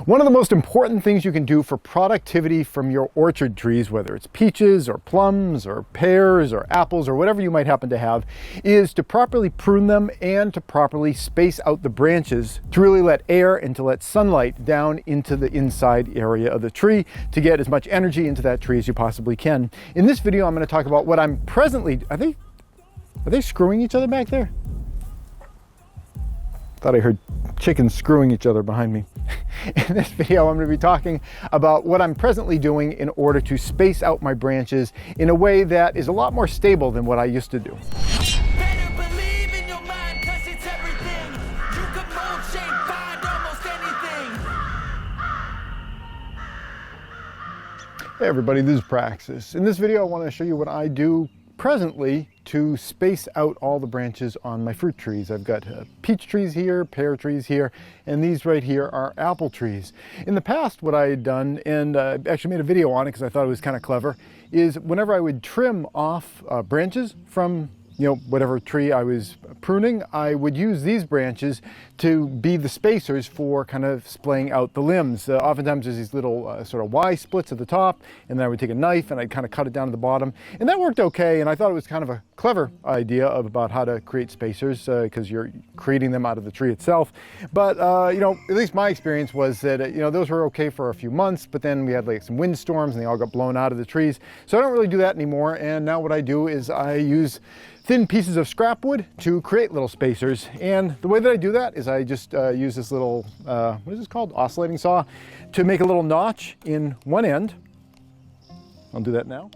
One of the most important things you can do for productivity from your orchard trees, whether it's peaches or plums or pears or apples or whatever you might happen to have, is to properly prune them and to properly space out the branches to really let air and to let sunlight down into the inside area of the tree to get as much energy into that tree as you possibly can. In this video, I'm going to talk about what I'm presently... Are they screwing each other back there? Thought I heard chickens screwing each other behind me. In this video, I'm going to be talking about what I'm presently doing in order to space out my branches in a way that is a lot more stable than what I used to do. Better believe in your mind, 'cause it's everything. You could mold, shape, find almost anything. Hey everybody, this is Praxis. In this video, I want to show you what I do presently to space out all the branches on my fruit trees. I've got peach trees here, pear trees here, and these right here are apple trees. In the past, what I had done, and I actually made a video on it because I thought it was kind of clever, is whenever I would trim off branches from whatever tree I was pruning, I would use these branches to be the spacers for kind of splaying out the limbs. Oftentimes there's these little sort of Y splits at the top, and then I would take a knife and I'd kind of cut it down to the bottom. And that worked okay, and I thought it was kind of a clever idea about how to create spacers because you're creating them out of the tree itself. But, at least my experience was that, those were okay for a few months, but then we had like some windstorms and they all got blown out of the trees. So I don't really do that anymore, and now what I do is I use thin pieces of scrap wood to create little spacers. And the way that I do that is I just use this little, what is this called? Oscillating saw, to make a little notch in one end. I'll do that now.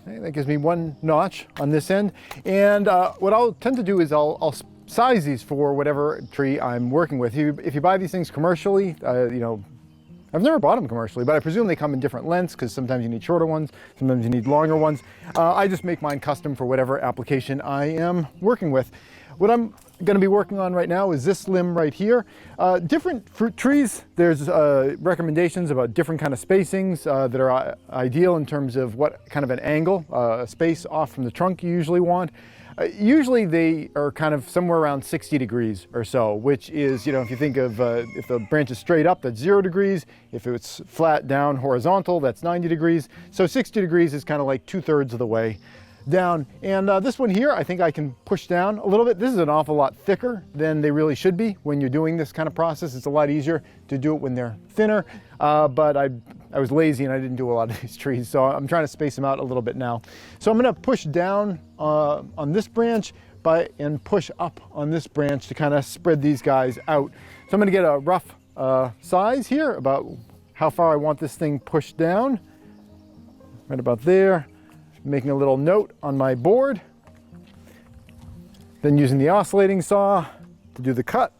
Okay, that gives me one notch on this end. And what I'll tend to do is I'll size these for whatever tree I'm working with. If you buy these things commercially, I've never bought them commercially, but I presume they come in different lengths because sometimes you need shorter ones, sometimes you need longer ones. I just make mine custom for whatever application I am working with. What I'm going to be working on right now is this limb right here. Different fruit trees, there's recommendations about different kind of spacings that are ideal in terms of what kind of an angle, space off from the trunk you usually want. Usually they are kind of somewhere around 60 degrees or so, which is, if you think of if the branch is straight up, that's 0 degrees. If it's flat down horizontal, that's 90 degrees. So 60 degrees is kind of like 2/3 of the way down. And this one here, I think I can push down a little bit. This is an awful lot thicker than they really should be when you're doing this kind of process. It's a lot easier to do it when they're thinner, but I was lazy and I didn't do a lot of these trees, so I'm trying to space them out a little bit now. So I'm going to push down on this branch and push up on this branch to kind of spread these guys out. So I'm going to get a rough size here about how far I want this thing pushed down. Right about there. Making a little note on my board. Then using the oscillating saw to do the cut.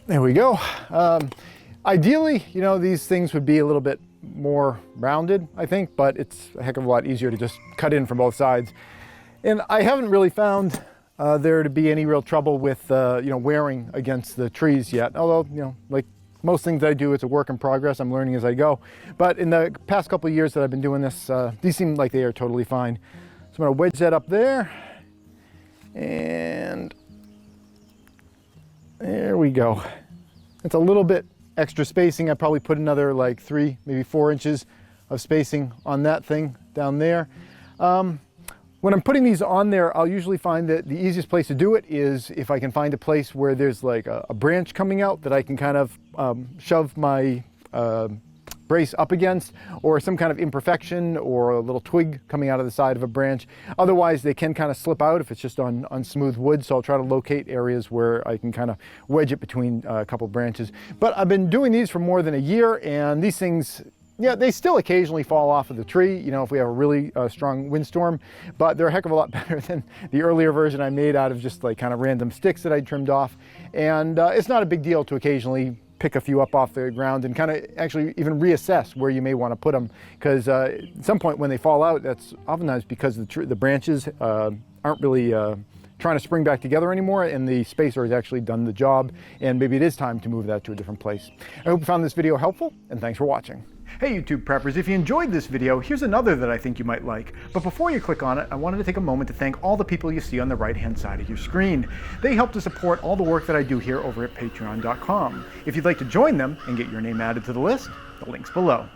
There we go. Ideally, these things would be a little bit more rounded, I think, but it's a heck of a lot easier to just cut in from both sides. And I haven't really found there to be any real trouble with, wearing against the trees yet. Although, like most things I do, it's a work in progress. I'm learning as I go. But in the past couple of years that I've been doing this, these seem like they are totally fine. So I'm going to wedge that up there. And there we go. It's a little bit extra spacing. I probably put another like 3, maybe 4 inches of spacing on that thing down there. When I'm putting these on there, I'll usually find that the easiest place to do it is if I can find a place where there's like a branch coming out that I can kind of shove my brace up against, or some kind of imperfection or a little twig coming out of the side of a branch. Otherwise, they can kind of slip out if it's just on smooth wood, so I'll try to locate areas where I can kind of wedge it between a couple branches. But I've been doing these for more than a year, and these things, yeah, they still occasionally fall off of the tree, if we have a really strong windstorm, but they're a heck of a lot better than the earlier version I made out of just like kind of random sticks that I trimmed off. And it's not a big deal to occasionally pick a few up off the ground and kind of actually even reassess where you may want to put them, because at some point when they fall out, that's oftentimes because the branches aren't really trying to spring back together anymore, and the spacer has actually done the job, and maybe it is time to move that to a different place. I hope you found this video helpful, and thanks for watching. Hey YouTube preppers, if you enjoyed this video, here's another that I think you might like. But before you click on it, I wanted to take a moment to thank all the people you see on the right-hand side of your screen. They help to support all the work that I do here over at patreon.com. If you'd like to join them and get your name added to the list, the link's below.